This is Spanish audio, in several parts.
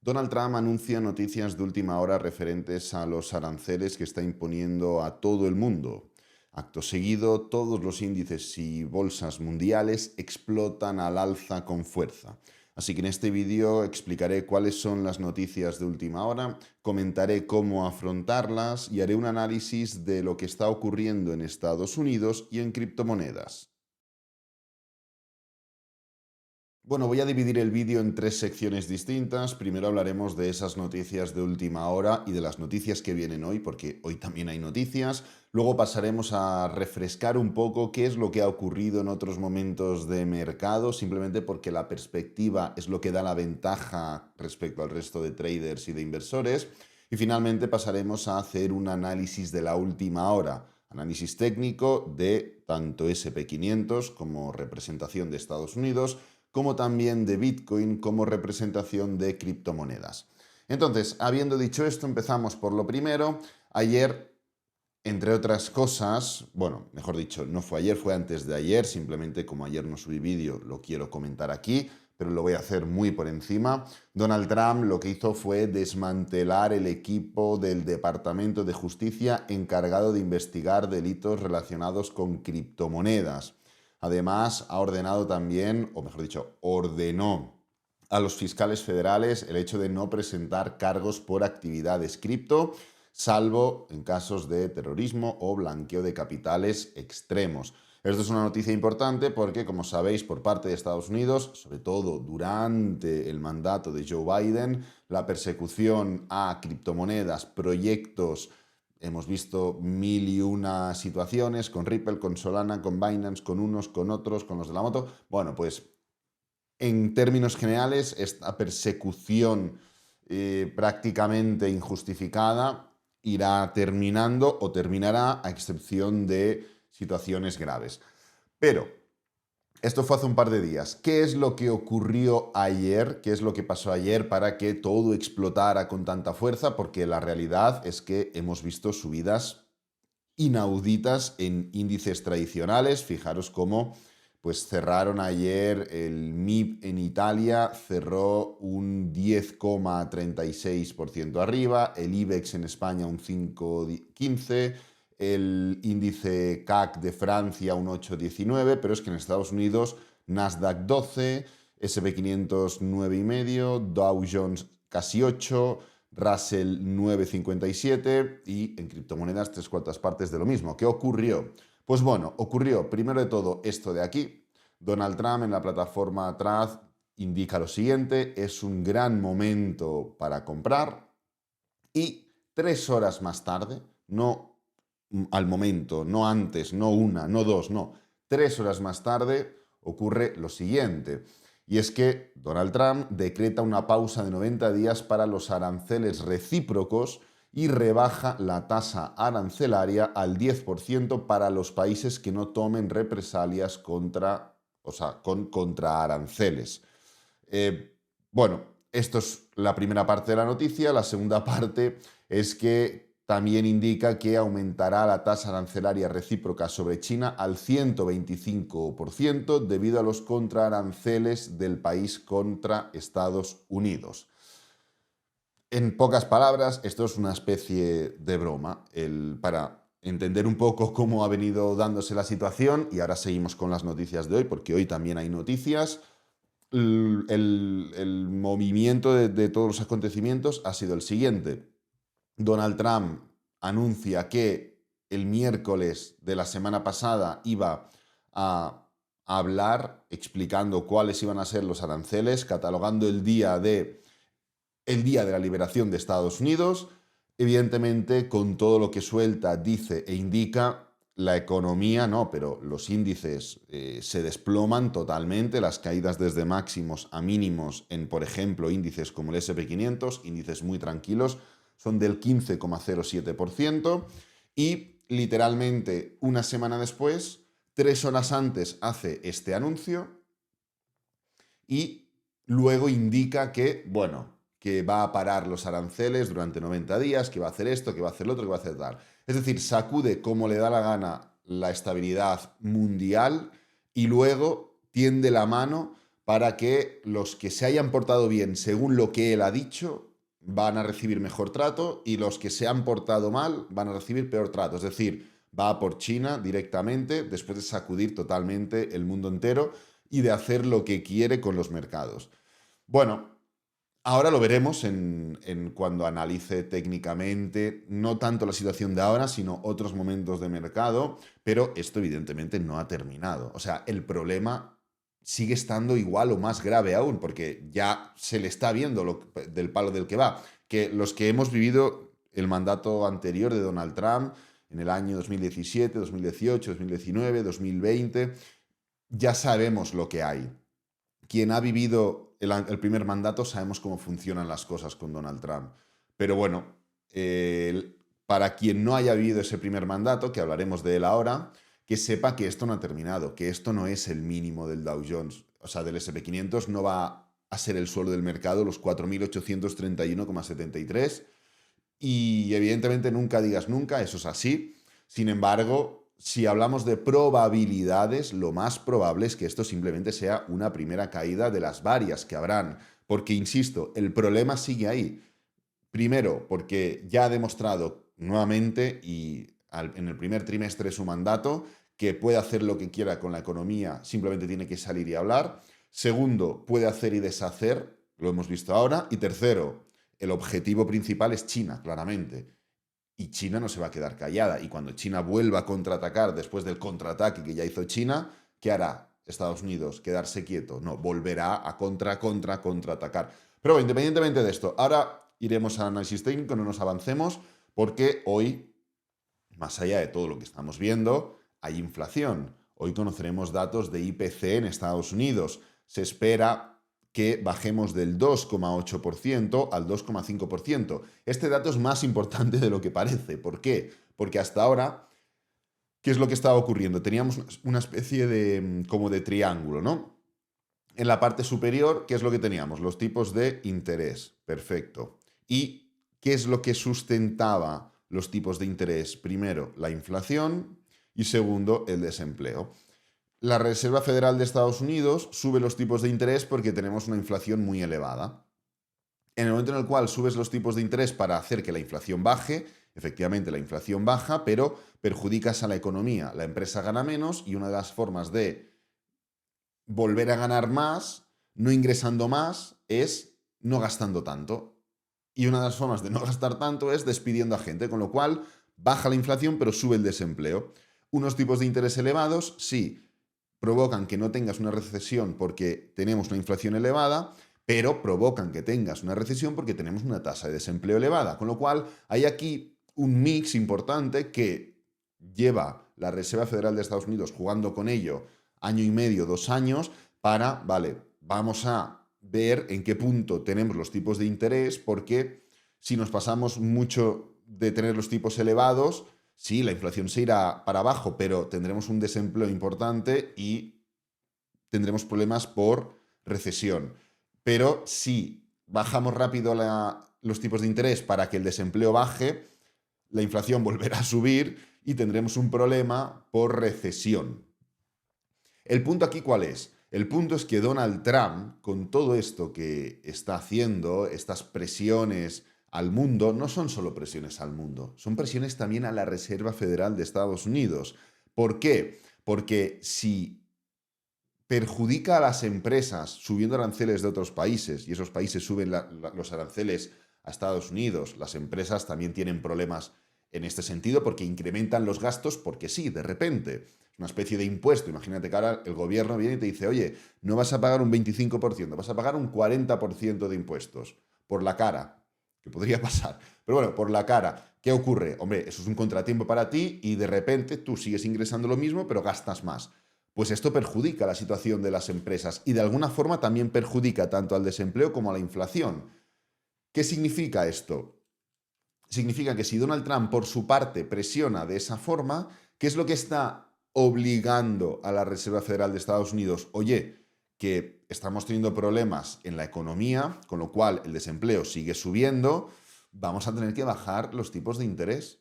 Donald Trump anuncia noticias de última hora referentes a los aranceles que está imponiendo a todo el mundo. Acto seguido, todos los índices y bolsas mundiales explotan al alza con fuerza. Así que en este vídeo explicaré cuáles son las noticias de última hora, comentaré cómo afrontarlas y haré un análisis de lo que está ocurriendo en Estados Unidos y en criptomonedas. Bueno, voy a dividir el vídeo en tres secciones distintas. Primero hablaremos de esas noticias de última hora y de las noticias que vienen hoy, porque hoy también hay noticias. Luego pasaremos a refrescar un poco qué es lo que ha ocurrido en otros momentos de mercado, simplemente porque la perspectiva es lo que da la ventaja respecto al resto de traders y de inversores. Y finalmente pasaremos a hacer un análisis de la última hora, análisis técnico de tanto SP500 como representación de Estados Unidos, como también de Bitcoin como representación de criptomonedas. Entonces, habiendo dicho esto, empezamos por lo primero. Ayer, entre otras cosas, bueno, mejor dicho, no fue ayer, fue antes de ayer, simplemente como ayer no subí vídeo, lo quiero comentar aquí, pero lo voy a hacer muy por encima. Donald Trump lo que hizo fue desmantelar el equipo del Departamento de Justicia encargado de investigar delitos relacionados con criptomonedas. Además, ha ordenado también, o mejor dicho, ordenó a los fiscales federales el hecho de no presentar cargos por actividades cripto, salvo en casos de terrorismo o blanqueo de capitales extremos. Esto es una noticia importante porque, como sabéis, por parte de Estados Unidos, sobre todo durante el mandato de Joe Biden, la persecución a criptomonedas, proyectos. Hemos visto mil y una situaciones con Ripple, con Solana, con Binance, con unos, con otros, con los de la moto. Bueno, pues en términos generales, esta persecución prácticamente injustificada irá terminando o terminará a excepción de situaciones graves. Pero esto fue hace un par de días. ¿Qué es lo que ocurrió ayer? ¿Qué es lo que pasó ayer para que todo explotara con tanta fuerza? Porque la realidad es que hemos visto subidas inauditas en índices tradicionales. Fijaros cómo pues cerraron ayer el MIB en Italia, cerró un 10,36% arriba, el IBEX en España un 5,15%, el índice CAC de Francia un 8,19%, pero es que en Estados Unidos Nasdaq 12, SP500 9,5%, Dow Jones casi 8%, Russell 9,57 y en criptomonedas tres cuartas partes de lo mismo. ¿Qué ocurrió? Pues bueno, ocurrió primero de todo esto de aquí. Donald Trump en la plataforma Trust indica lo siguiente: es un gran momento para comprar, y 3 horas más tarde, no al momento, no antes, no una, no dos, no, 3 horas más tarde ocurre lo siguiente. Y es que Donald Trump decreta una pausa de 90 días para los aranceles recíprocos y rebaja la tasa arancelaria al 10% para los países que no tomen represalias con contraaranceles. Bueno, esto es la primera parte de la noticia. La segunda parte es que también indica que aumentará la tasa arancelaria recíproca sobre China al 125% debido a los contraaranceles del país contra Estados Unidos. En pocas palabras, esto es una especie de broma para entender un poco cómo ha venido dándose la situación, y ahora seguimos con las noticias de hoy, porque hoy también hay noticias. El movimiento de todos los acontecimientos ha sido el siguiente. Donald Trump anuncia que el miércoles de la semana pasada iba a hablar explicando cuáles iban a ser los aranceles, catalogando el día de la liberación de Estados Unidos. Evidentemente, con todo lo que suelta, dice e indica, la economía no, pero los índices se desploman totalmente, las caídas desde máximos a mínimos en, por ejemplo, índices como el SP500, índices muy tranquilos, son del 15,07%, y literalmente una semana después, 3 horas antes, hace este anuncio y luego indica que, bueno, que va a parar los aranceles durante 90 días, que va a hacer esto, que va a hacer lo otro, que va a hacer tal. Es decir, sacude como le da la gana la estabilidad mundial y luego tiende la mano para que los que se hayan portado bien según lo que él ha dicho van a recibir mejor trato y los que se han portado mal van a recibir peor trato. Es decir, va a por China directamente después de sacudir totalmente el mundo entero y de hacer lo que quiere con los mercados. Bueno, ahora lo veremos en cuando analice técnicamente, no tanto la situación de ahora, sino otros momentos de mercado, pero esto evidentemente no ha terminado. O sea, el problema sigue estando igual o más grave aún, porque ya se le está viendo del palo del que va, que los que hemos vivido el mandato anterior de Donald Trump en el año 2017, 2018, 2019, 2020, ya sabemos lo que hay. Quien ha vivido el primer mandato sabemos cómo funcionan las cosas con Donald Trump. Pero bueno, para quien no haya vivido ese primer mandato, que hablaremos de él ahora, que sepa que esto no ha terminado, que esto no es el mínimo del Dow Jones. O sea, del S&P 500 no va a ser el suelo del mercado, los 4.831,73. Y evidentemente nunca digas nunca, eso es así. Sin embargo, si hablamos de probabilidades, lo más probable es que esto simplemente sea una primera caída de las varias que habrán. Porque, insisto, el problema sigue ahí. Primero, porque ya ha demostrado nuevamente y en el primer trimestre de su mandato que puede hacer lo que quiera con la economía, simplemente tiene que salir y hablar. Segundo, puede hacer y deshacer, lo hemos visto ahora. Y tercero, el objetivo principal es China, claramente. Y China no se va a quedar callada. Y cuando China vuelva a contraatacar después del contraataque que ya hizo China, ¿qué hará Estados Unidos? ¿Quedarse quieto? No, volverá a contraatacar. Pero bueno, independientemente de esto, ahora iremos al análisis técnico, no nos avancemos, porque hoy, más allá de todo lo que estamos viendo, hay inflación. Hoy conoceremos datos de IPC en Estados Unidos. Se espera que bajemos del 2,8% al 2,5%. Este dato es más importante de lo que parece. ¿Por qué? Porque hasta ahora, ¿qué es lo que estaba ocurriendo? Teníamos una especie de como de triángulo, ¿no? En la parte superior, ¿qué es lo que teníamos? Los tipos de interés. Perfecto. ¿Y qué es lo que sustentaba los tipos de interés? Primero, la inflación y segundo, el desempleo. La Reserva Federal de Estados Unidos sube los tipos de interés porque tenemos una inflación muy elevada. En el momento en el cual subes los tipos de interés para hacer que la inflación baje, efectivamente la inflación baja, pero perjudicas a la economía. La empresa gana menos y una de las formas de volver a ganar más, no ingresando más, es no gastando tanto. Y una de las formas de no gastar tanto es despidiendo a gente, con lo cual baja la inflación pero sube el desempleo. Unos tipos de interés elevados, sí, provocan que no tengas una recesión porque tenemos una inflación elevada, pero provocan que tengas una recesión porque tenemos una tasa de desempleo elevada. Con lo cual hay aquí un mix importante que lleva la Reserva Federal de Estados Unidos jugando con ello año y medio, 2 años, para, vale, vamos a ver en qué punto tenemos los tipos de interés, porque si nos pasamos mucho de tener los tipos elevados, sí, la inflación se irá para abajo, pero tendremos un desempleo importante y tendremos problemas por recesión. Pero si bajamos rápido los tipos de interés para que el desempleo baje, la inflación volverá a subir y tendremos un problema por recesión. ¿El punto aquí cuál es? El punto es que Donald Trump, con todo esto que está haciendo, estas presiones al mundo, no son solo presiones al mundo, son presiones también a la Reserva Federal de Estados Unidos. ¿Por qué? Porque si perjudica a las empresas subiendo aranceles de otros países y esos países suben los aranceles a Estados Unidos, las empresas también tienen problemas en este sentido porque incrementan los gastos porque sí, de repente. Es una especie de impuesto. Imagínate que ahora el gobierno viene y te dice, oye, no vas a pagar un 25%, vas a pagar un 40% de impuestos por la cara, que podría pasar. Pero bueno, por la cara. ¿Qué ocurre? Hombre, eso es un contratiempo para ti y de repente tú sigues ingresando lo mismo, pero gastas más. Pues esto perjudica la situación de las empresas y de alguna forma también perjudica tanto al desempleo como a la inflación. ¿Qué significa esto? Significa que si Donald Trump por su parte presiona de esa forma, ¿qué es lo que está obligando a la Reserva Federal de Estados Unidos? Oye, que estamos teniendo problemas en la economía, con lo cual el desempleo sigue subiendo, vamos a tener que bajar los tipos de interés.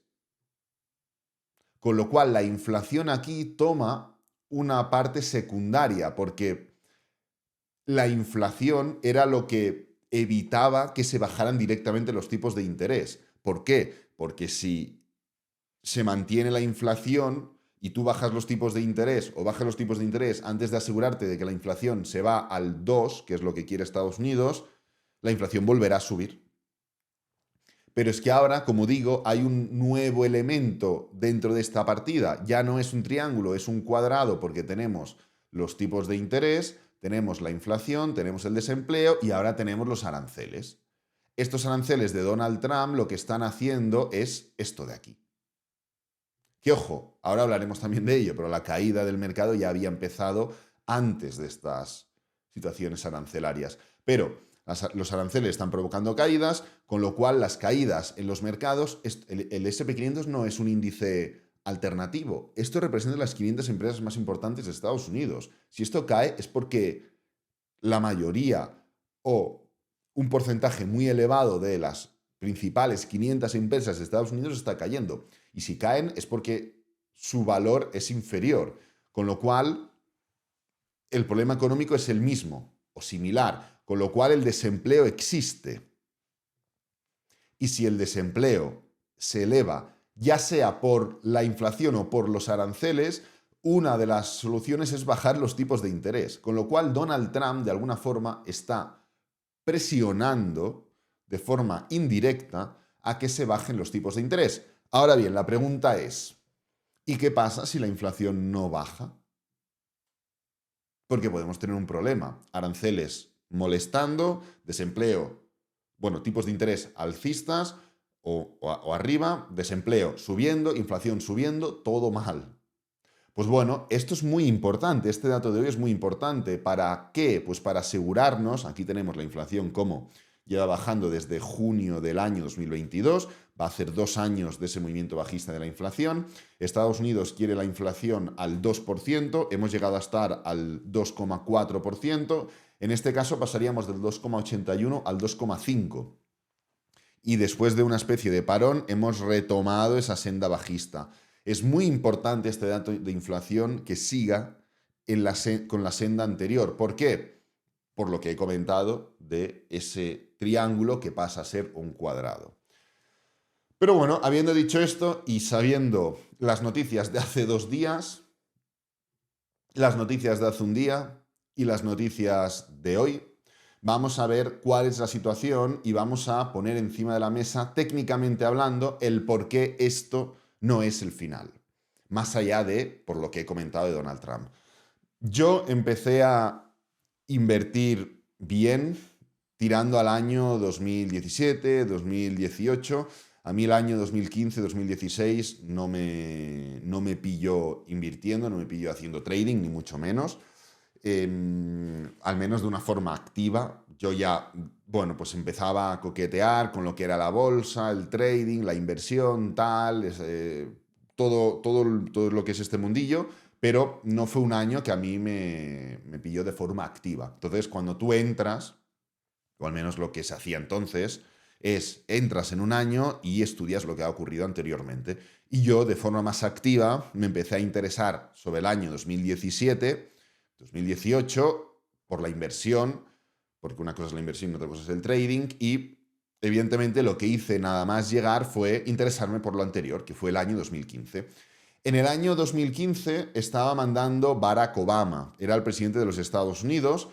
Con lo cual la inflación aquí toma una parte secundaria, porque la inflación era lo que evitaba que se bajaran directamente los tipos de interés. ¿Por qué? Porque si se mantiene la inflación y tú bajas los tipos de interés o bajas los tipos de interés antes de asegurarte de que la inflación se va al 2, que es lo que quiere Estados Unidos, la inflación volverá a subir. Pero es que ahora, como digo, hay un nuevo elemento dentro de esta partida. Ya no es un triángulo, es un cuadrado porque tenemos los tipos de interés, tenemos la inflación, tenemos el desempleo y ahora tenemos los aranceles. Estos aranceles de Donald Trump lo que están haciendo es esto de aquí. Que ojo, ahora hablaremos también de ello, pero la caída del mercado ya había empezado antes de estas situaciones arancelarias. Pero los aranceles están provocando caídas, con lo cual las caídas en los mercados, el SP500 no es un índice alternativo. Esto representa las 500 empresas más importantes de Estados Unidos. Si esto cae es porque la mayoría o un porcentaje muy elevado de las principales 500 empresas de Estados Unidos está cayendo. Y si caen es porque su valor es inferior. Con lo cual, el problema económico es el mismo o similar. Con lo cual, el desempleo existe. Y si el desempleo se eleva, ya sea por la inflación o por los aranceles, una de las soluciones es bajar los tipos de interés. Con lo cual, Donald Trump, de alguna forma, está presionando de forma indirecta a que se bajen los tipos de interés. Ahora bien, la pregunta es, ¿y qué pasa si la inflación no baja? Porque podemos tener un problema. Aranceles molestando, desempleo, bueno, tipos de interés alcistas o arriba, desempleo subiendo, inflación subiendo, todo mal. Pues bueno, esto es muy importante, este dato de hoy es muy importante. ¿Para qué? Pues para asegurarnos, aquí tenemos la inflación como lleva bajando desde junio del año 2022, va a hacer 2 años de ese movimiento bajista de la inflación. Estados Unidos quiere la inflación al 2%, hemos llegado a estar al 2,4%, en este caso pasaríamos del 2,81 al 2,5%. Y después de una especie de parón hemos retomado esa senda bajista. Es muy importante este dato de inflación que siga con la senda anterior. ¿Por qué? Por lo que he comentado de ese triángulo que pasa a ser un cuadrado. Pero bueno, habiendo dicho esto y sabiendo las noticias de hace 2 días, las noticias de hace un día y las noticias de hoy, vamos a ver cuál es la situación y vamos a poner encima de la mesa, técnicamente hablando, el por qué esto no es el final. Más allá de, por lo que he comentado de Donald Trump. Yo empecé a invertir bien tirando al año 2017, 2018. A mí el año 2015, 2016 no me pilló invirtiendo, no me pilló haciendo trading, ni mucho menos. Al menos de una forma activa. Yo ya, bueno, pues empezaba a coquetear con lo que era la bolsa, el trading, la inversión, tal, todo lo que es este mundillo, pero no fue un año que a mí me pilló de forma activa. Entonces, cuando tú entras, o al menos lo que se hacía entonces, es entras en un año y estudias lo que ha ocurrido anteriormente. Y yo, de forma más activa, me empecé a interesar sobre el año 2017, 2018, por la inversión, porque una cosa es la inversión y otra cosa es el trading, y evidentemente lo que hice nada más llegar fue interesarme por lo anterior, que fue el año 2015. En el año 2015 estaba mandando Barack Obama, era el presidente de los Estados Unidos,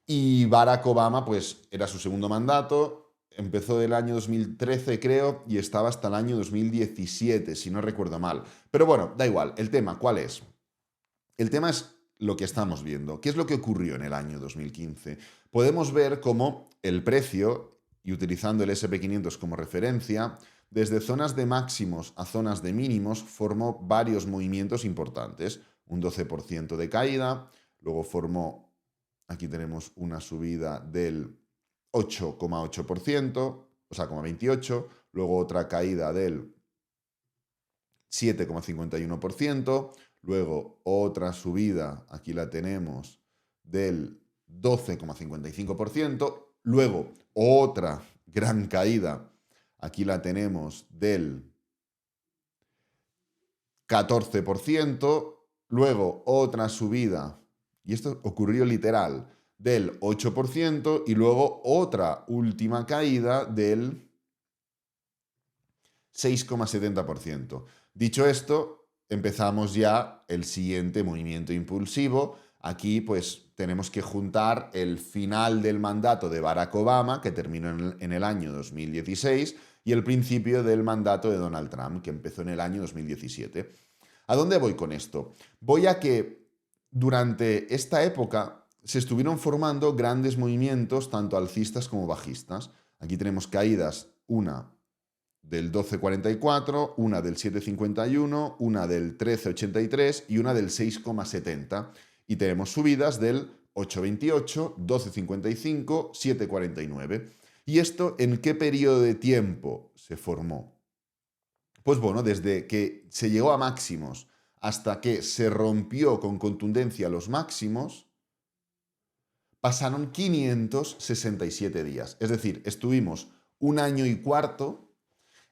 y Barack Obama pues era su segundo mandato, empezó del año 2013 creo, y estaba hasta el año 2017, si no recuerdo mal. Pero bueno, da igual, el tema, ¿cuál es? El tema es lo que estamos viendo. ¿Qué es lo que ocurrió en el año 2015? Podemos ver cómo el precio, y utilizando el SP500 como referencia, desde zonas de máximos a zonas de mínimos, formó varios movimientos importantes. Un 12% de caída, luego formó, aquí tenemos una subida del 8,8%, o sea, como 28, luego otra caída del 7,51%, luego otra subida, aquí la tenemos, del 12,55%, luego otra gran caída, aquí la tenemos, del 14%, luego otra subida, y esto ocurrió literal, del 8% y luego otra última caída del 6,70%. Dicho esto, empezamos ya el siguiente movimiento impulsivo. Aquí pues tenemos que juntar el final del mandato de Barack Obama, que terminó en el año 2016, y el principio del mandato de Donald Trump, que empezó en el año 2017. ¿A dónde voy con esto? Voy a que durante esta época se estuvieron formando grandes movimientos, tanto alcistas como bajistas. Aquí tenemos caídas, una del 12,44, una del 7,51, una del 13,83 y una del 6,70. Y tenemos subidas del 8,28, 12,55, 7,49. ¿Y esto en qué periodo de tiempo se formó? Pues bueno, desde que se llegó a máximos hasta que se rompió con contundencia los máximos, pasaron 567 días. Es decir, estuvimos un año y cuarto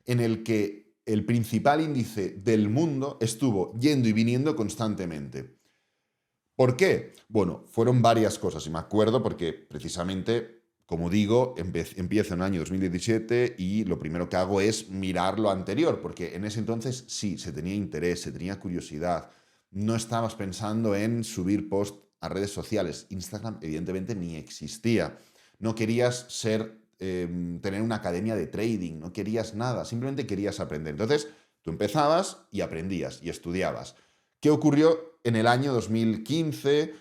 en el que el principal índice del mundo estuvo yendo y viniendo constantemente. ¿Por qué? Bueno, fueron varias cosas y me acuerdo porque precisamente, como digo, empiezo en el año 2017 y lo primero que hago es mirar lo anterior, porque en ese entonces sí, se tenía interés, se tenía curiosidad, no estabas pensando en subir post a redes sociales. Instagram evidentemente ni existía. No querías tener una academia de trading, no querías nada, simplemente querías aprender. Entonces, tú empezabas y aprendías y estudiabas. ¿Qué ocurrió en el año 2015?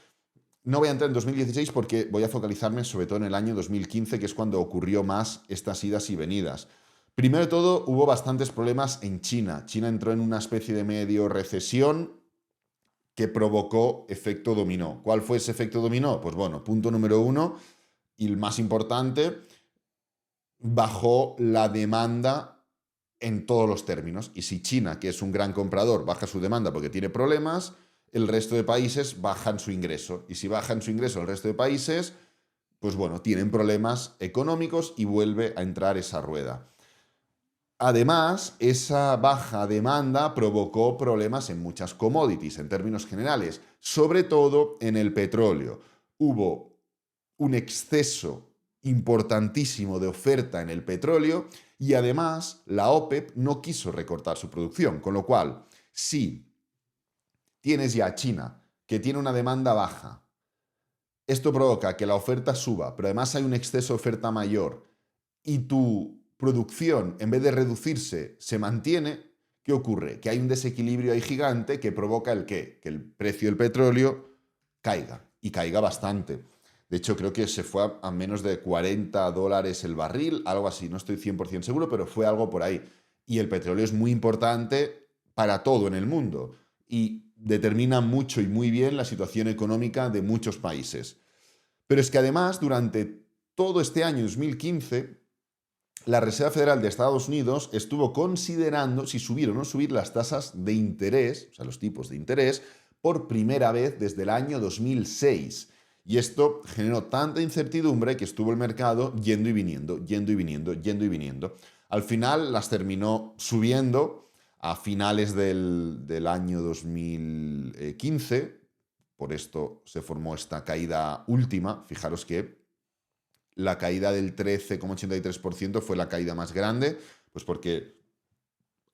No voy a entrar en 2016 porque voy a focalizarme sobre todo en el año 2015, que es cuando ocurrió más estas idas y venidas. Primero de todo, hubo bastantes problemas en China. China entró en una especie de medio recesión que provocó efecto dominó. ¿Cuál fue ese efecto dominó? Pues bueno, punto número uno, y el más importante, bajó la demanda en todos los términos. Y si China, que es un gran comprador, baja su demanda porque tiene problemas, el resto de países bajan su ingreso. Y si bajan su ingreso el resto de países, pues bueno, tienen problemas económicos y vuelve a entrar esa rueda. Además, esa baja demanda provocó problemas en muchas commodities, en términos generales, sobre todo en el petróleo. Hubo un exceso importantísimo de oferta en el petróleo y además la OPEP no quiso recortar su producción, con lo cual, si tienes ya a China, que tiene una demanda baja, esto provoca que la oferta suba, pero además hay un exceso de oferta mayor y tu producción, en vez de reducirse, se mantiene, ¿qué ocurre? Que hay un desequilibrio ahí gigante que provoca el qué? Que el precio del petróleo caiga, y caiga bastante. De hecho, creo que se fue a menos de $40 el barril, algo así, no estoy 100% seguro, pero fue algo por ahí. Y el petróleo es muy importante para todo en el mundo y determina mucho y muy bien la situación económica de muchos países. Pero es que además, durante todo este año 2015, la Reserva Federal de Estados Unidos estuvo considerando si subir o no subir las tasas de interés, o sea, los tipos de interés, por primera vez desde el año 2006. Y esto generó tanta incertidumbre que estuvo el mercado yendo y viniendo, yendo y viniendo, yendo y viniendo. Al final las terminó subiendo a finales del año 2015. Por esto se formó esta caída última. Fijaros que la caída del 13,83% fue la caída más grande, pues porque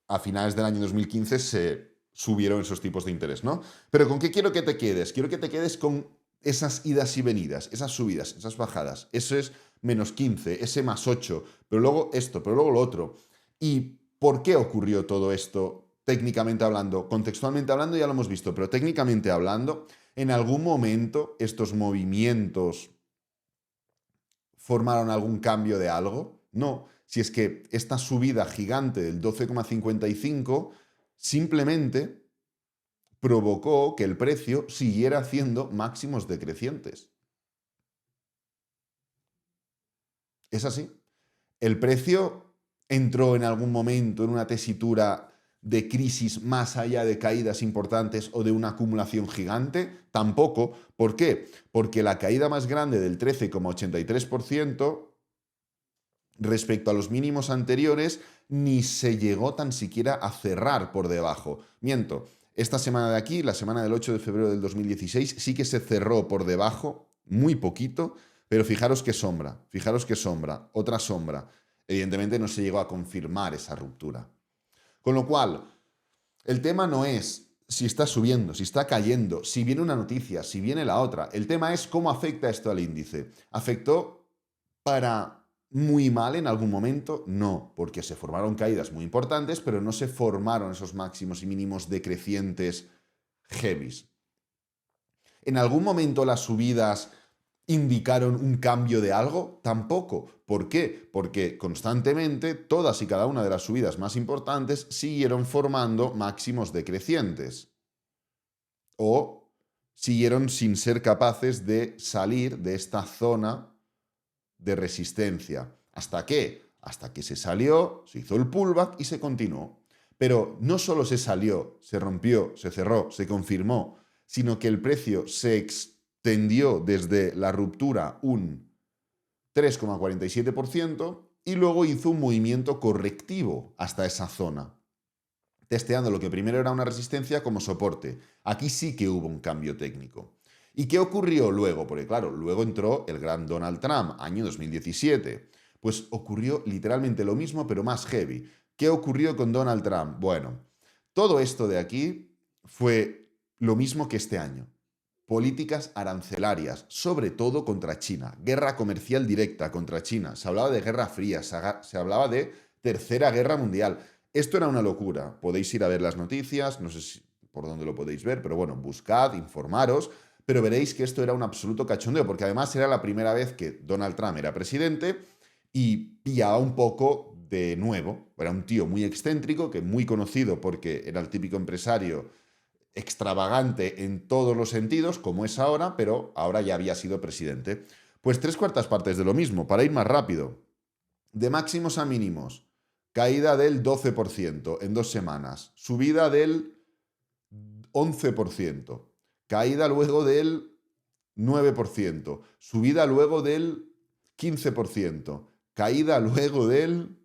a finales del año 2015 se subieron esos tipos de interés, ¿no? Pero ¿con qué quiero que te quedes? Quiero que te quedes con esas idas y venidas, esas subidas, esas bajadas. Eso es menos 15, ese más 8, pero luego esto, pero luego lo otro. ¿Y por qué ocurrió todo esto técnicamente hablando? Contextualmente hablando ya lo hemos visto, pero técnicamente hablando, en algún momento estos movimientos formaron algún cambio de algo. No, si es que esta subida gigante del 12,55 simplemente provocó que el precio siguiera haciendo máximos decrecientes. Es así. El precio entró en algún momento en una tesitura de crisis más allá de caídas importantes o de una acumulación gigante. Tampoco. ¿Por qué? Porque la caída más grande del 13,83% respecto a los mínimos anteriores ni se llegó tan siquiera a cerrar por debajo. Miento, esta semana de aquí, la semana del 8 de febrero del 2016, sí que se cerró por debajo muy poquito, pero fijaros qué sombra, otra sombra. Evidentemente no se llegó a confirmar esa ruptura. Con lo cual, el tema no es si está subiendo, si está cayendo, si viene una noticia, si viene la otra. El tema es cómo afecta esto al índice. ¿Afectó para muy mal en algún momento? No, porque se formaron caídas muy importantes, pero no se formaron esos máximos y mínimos decrecientes heavies. ¿En algún momento las subidas indicaron un cambio de algo? Tampoco. ¿Por qué? Porque constantemente todas y cada una de las subidas más importantes siguieron formando máximos decrecientes o siguieron sin ser capaces de salir de esta zona de resistencia. ¿Hasta qué? Hasta que se salió, se hizo el pullback y se continuó. Pero no solo se salió, se rompió, se cerró, se confirmó, sino que el precio se extendió desde la ruptura un 3,47% y luego hizo un movimiento correctivo hasta esa zona, testeando lo que primero era una resistencia como soporte. Aquí sí que hubo un cambio técnico. ¿Y qué ocurrió luego? Porque claro, luego entró el gran Donald Trump, año 2017. Pues ocurrió literalmente lo mismo, pero más heavy. ¿Qué ocurrió con Donald Trump? Bueno, todo esto de aquí fue lo mismo que este año. Políticas arancelarias, sobre todo contra China. Guerra comercial directa contra China. Se hablaba de Guerra Fría, se hablaba de Tercera Guerra Mundial. Esto era una locura. Podéis ir a ver las noticias, no sé por dónde lo podéis ver, pero bueno, buscad, informaros, pero veréis que esto era un absoluto cachondeo, porque además era la primera vez que Donald Trump era presidente y pillaba un poco de nuevo. Era un tío muy excéntrico, que muy conocido porque era el típico empresario extravagante en todos los sentidos, como es ahora, pero ahora ya había sido presidente. Pues tres cuartas partes de lo mismo, para ir más rápido. De máximos a mínimos, caída del 12% en 2 semanas, subida del 11%, caída luego del 9%, subida luego del 15%, caída luego del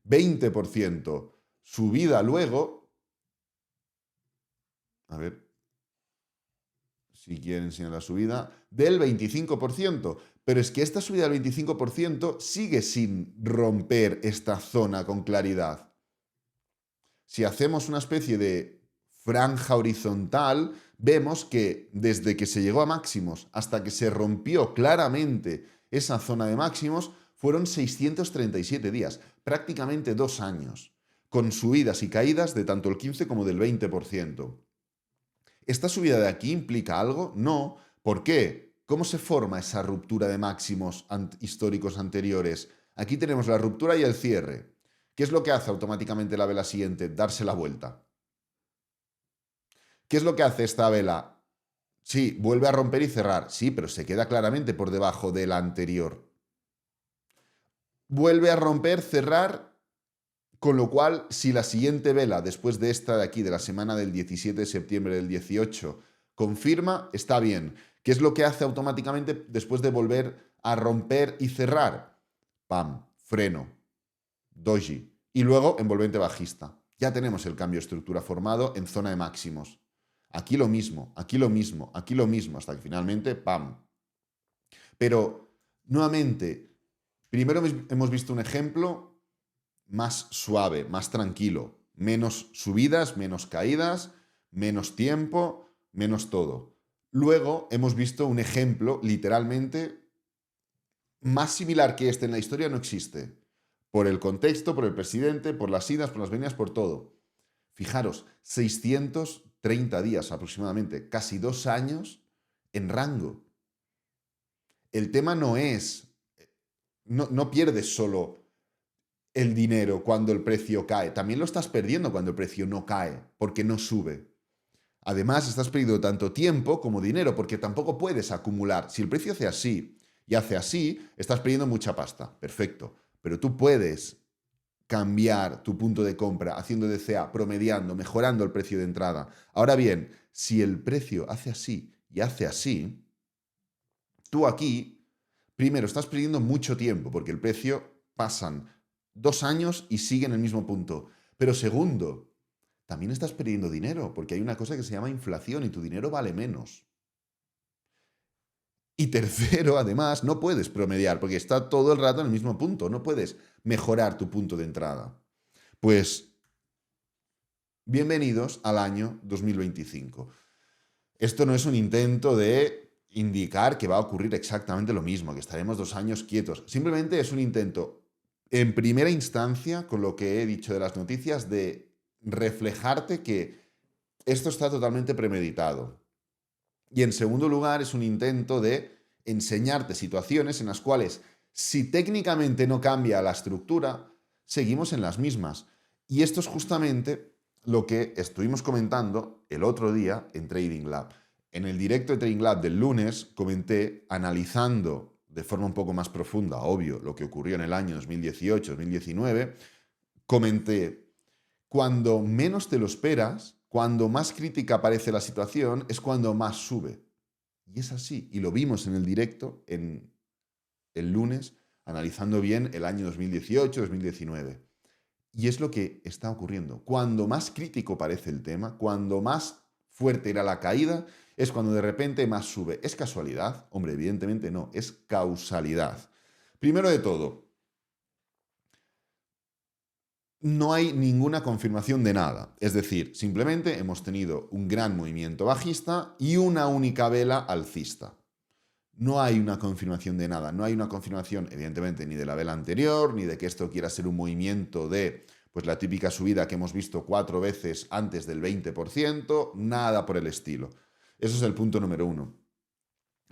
20%, subida luego, a ver si quieren enseñar la subida, del 25%. Pero es que esta subida del 25% sigue sin romper esta zona con claridad. Si hacemos una especie de franja horizontal, vemos que desde que se llegó a máximos hasta que se rompió claramente esa zona de máximos, fueron 637 días, prácticamente 2 años, con subidas y caídas de tanto el 15 como del 20%. ¿Esta subida de aquí implica algo? No. ¿Por qué? ¿Cómo se forma esa ruptura de máximos históricos anteriores? Aquí tenemos la ruptura y el cierre. ¿Qué es lo que hace automáticamente la vela siguiente? Darse la vuelta. ¿Qué es lo que hace esta vela? Sí, vuelve a romper y cerrar. Sí, pero se queda claramente por debajo de la anterior. Vuelve a romper, cerrar, con lo cual, si la siguiente vela, después de esta de aquí, de la semana del 17 de septiembre del 18, confirma, está bien. ¿Qué es lo que hace automáticamente después de volver a romper y cerrar? Pam, freno, doji. Y luego envolvente bajista. Ya tenemos el cambio de estructura formado en zona de máximos. Aquí lo mismo, aquí lo mismo, aquí lo mismo, hasta que finalmente, pam. Pero, nuevamente, primero hemos visto un ejemplo más suave, más tranquilo, menos subidas, menos caídas, menos tiempo, menos todo. Luego hemos visto un ejemplo, literalmente, más similar que este en la historia no existe. Por el contexto, por el presidente, por las idas, por las venidas, por todo. Fijaros, 630 días aproximadamente, casi 2 años en rango. El tema no es, no pierdes solo el dinero cuando el precio cae. También lo estás perdiendo cuando el precio no cae, porque no sube. Además, estás perdiendo tanto tiempo como dinero, porque tampoco puedes acumular. Si el precio hace así y hace así, estás perdiendo mucha pasta. Perfecto. Pero tú puedes cambiar tu punto de compra haciendo DCA, promediando, mejorando el precio de entrada. Ahora bien, si el precio hace así y hace así, tú aquí, primero, estás perdiendo mucho tiempo, porque el precio pasan 2 años y sigue en el mismo punto. Pero segundo, también estás perdiendo dinero, porque hay una cosa que se llama inflación y tu dinero vale menos. Y tercero, además, no puedes promediar porque está todo el rato en el mismo punto. No puedes mejorar tu punto de entrada. Pues bienvenidos al año 2025. Esto no es un intento de indicar que va a ocurrir exactamente lo mismo, que estaremos 2 años quietos. Simplemente es un intento, en primera instancia, con lo que he dicho de las noticias, de reflejarte que esto está totalmente premeditado. Y en segundo lugar, es un intento de enseñarte situaciones en las cuales, si técnicamente no cambia la estructura, seguimos en las mismas. Y esto es justamente lo que estuvimos comentando el otro día en Trading Lab. En el directo de Trading Lab del lunes comenté, analizando de forma un poco más profunda, obvio, lo que ocurrió en el año 2018-2019, comenté, cuando menos te lo esperas, cuando más crítica parece la situación, es cuando más sube. Y es así. Y lo vimos en el directo en el lunes, analizando bien el año 2018-2019. Y es lo que está ocurriendo. Cuando más crítico parece el tema, cuando más fuerte era la caída, es cuando de repente más sube. ¿Es casualidad? Hombre, evidentemente no, es causalidad. Primero de todo, no hay ninguna confirmación de nada. Es decir, simplemente hemos tenido un gran movimiento bajista y una única vela alcista. No hay una confirmación de nada. No hay una confirmación, evidentemente, ni de la vela anterior, ni de que esto quiera ser un movimiento de pues la típica subida que hemos visto 4 veces antes del 20%, nada por el estilo. Eso es el punto número 1.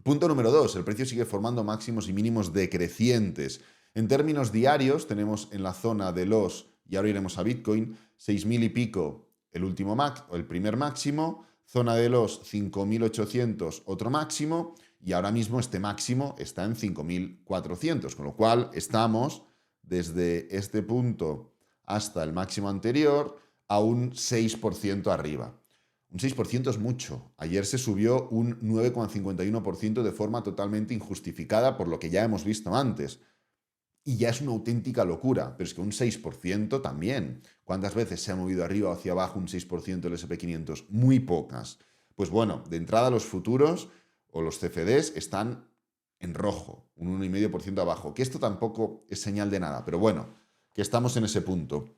Punto número 2, el precio sigue formando máximos y mínimos decrecientes. En términos diarios, tenemos en la zona de los, y ahora iremos a Bitcoin, 6.000 y pico el primer máximo, zona de los 5.800 otro máximo, y ahora mismo este máximo está en 5.400, con lo cual estamos desde este punto hasta el máximo anterior a un 6% arriba. Un 6% es mucho. Ayer se subió un 9,51% de forma totalmente injustificada por lo que ya hemos visto antes. Y ya es una auténtica locura, pero es que un 6% también. ¿Cuántas veces se ha movido arriba o hacia abajo un 6% el SP500? Muy pocas. Pues bueno, de entrada los futuros o los CFDs están en rojo, un 1,5% abajo, que esto tampoco es señal de nada, pero bueno, que estamos en ese punto.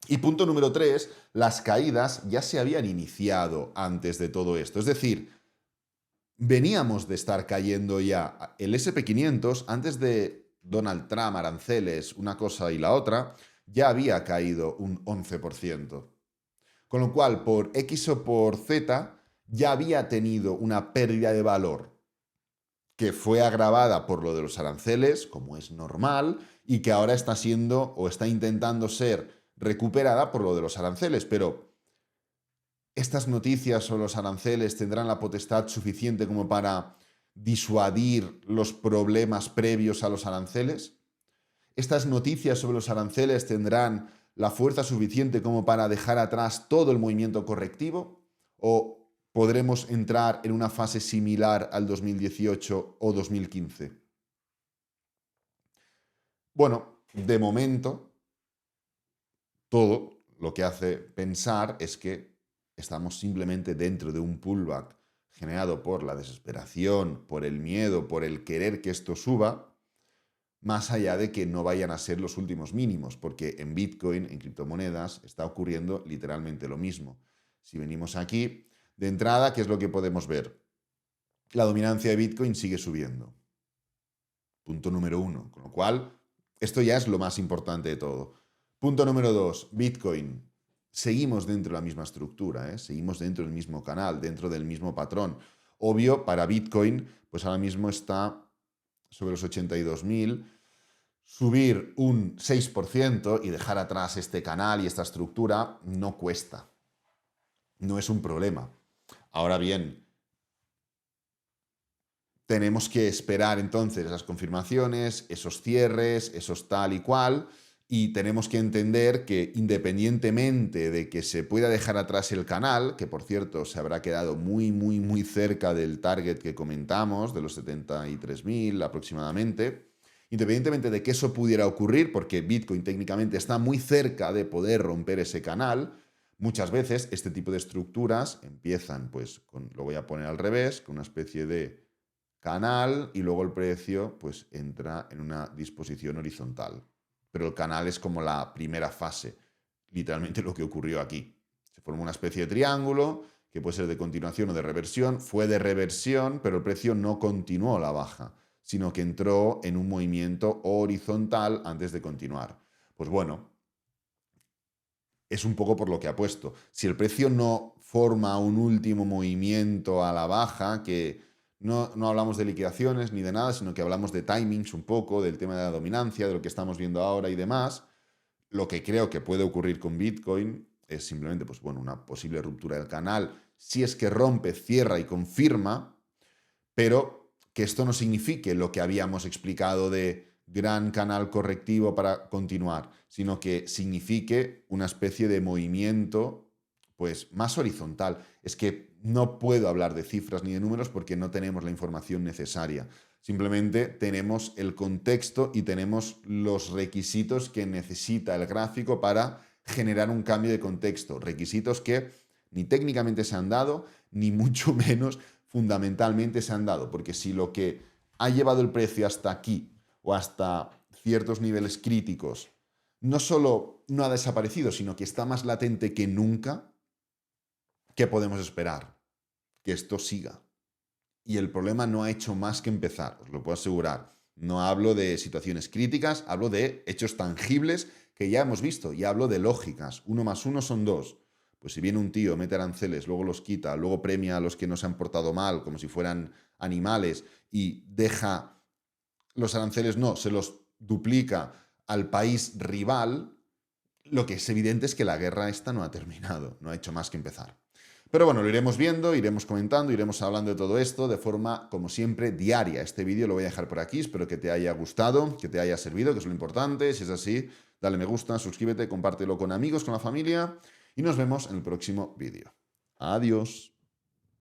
Y punto número 3, las caídas ya se habían iniciado antes de todo esto. Es decir, veníamos de estar cayendo ya. El SP500, antes de Donald Trump, aranceles, una cosa y la otra, ya había caído un 11%. Con lo cual, por X o por Z, ya había tenido una pérdida de valor que fue agravada por lo de los aranceles, como es normal, y que ahora está siendo o está intentando ser recuperada por lo de los aranceles. Pero estas noticias sobre los aranceles tendrán la potestad suficiente como para disuadir los problemas previos a los aranceles. Estas noticias sobre los aranceles tendrán la fuerza suficiente como para dejar atrás todo el movimiento correctivo, o podremos entrar en una fase similar al 2018 o 2015. Bueno, de momento, todo lo que hace pensar es que estamos simplemente dentro de un pullback generado por la desesperación, por el miedo, por el querer que esto suba, más allá de que no vayan a ser los últimos mínimos, porque en Bitcoin, en criptomonedas, está ocurriendo literalmente lo mismo. Si venimos aquí, de entrada, ¿qué es lo que podemos ver? La dominancia de Bitcoin sigue subiendo. Punto número 1. Con lo cual, esto ya es lo más importante de todo. Punto número 2. Bitcoin. Seguimos dentro de la misma estructura, seguimos dentro del mismo canal, dentro del mismo patrón. Obvio, para Bitcoin, pues ahora mismo está sobre los 82.000. Subir un 6% y dejar atrás este canal y esta estructura no cuesta. No es un problema. Ahora bien, tenemos que esperar entonces las confirmaciones, esos cierres, esos tal y cual, y tenemos que entender que independientemente de que se pueda dejar atrás el canal, que por cierto se habrá quedado muy, muy, muy cerca del target que comentamos, de los 73.000 aproximadamente, independientemente de que eso pudiera ocurrir, porque Bitcoin técnicamente está muy cerca de poder romper ese canal, muchas veces este tipo de estructuras empiezan, pues, lo voy a poner al revés, con una especie de canal y luego el precio pues entra en una disposición horizontal. Pero el canal es como la primera fase, literalmente lo que ocurrió aquí. Se formó una especie de triángulo que puede ser de continuación o de reversión. Fue de reversión, pero el precio no continuó la baja, sino que entró en un movimiento horizontal antes de continuar. Pues bueno, es un poco por lo que apuesto. Si el precio no forma un último movimiento a la baja, que no hablamos de liquidaciones ni de nada, sino que hablamos de timings un poco, del tema de la dominancia, de lo que estamos viendo ahora y demás, lo que creo que puede ocurrir con Bitcoin es simplemente, pues bueno, una posible ruptura del canal, si es que rompe, cierra y confirma, pero que esto no signifique lo que habíamos explicado de gran canal correctivo para continuar, sino que signifique una especie de movimiento pues más horizontal. Es que no puedo hablar de cifras ni de números porque no tenemos la información necesaria. Simplemente tenemos el contexto y tenemos los requisitos que necesita el gráfico para generar un cambio de contexto. Requisitos que ni técnicamente se han dado, ni mucho menos fundamentalmente se han dado. Porque si lo que ha llevado el precio hasta aquí o hasta ciertos niveles críticos no solo no ha desaparecido, sino que está más latente que nunca, ¿qué podemos esperar? Que esto siga. Y el problema no ha hecho más que empezar, os lo puedo asegurar. No hablo de situaciones críticas, hablo de hechos tangibles que ya hemos visto, y hablo de lógicas. 1 más 1 son 2. Pues si viene un tío, mete aranceles, luego los quita, luego premia a los que no se han portado mal, como si fueran animales, y deja los aranceles, no, se los duplica al país rival, lo que es evidente es que la guerra esta no ha terminado, no ha hecho más que empezar. Pero bueno, lo iremos viendo, iremos comentando, iremos hablando de todo esto de forma, como siempre, diaria. Este vídeo lo voy a dejar por aquí, espero que te haya gustado, que te haya servido, que es lo importante. Si es así, dale me gusta, suscríbete, compártelo con amigos, con la familia y nos vemos en el próximo vídeo. Adiós.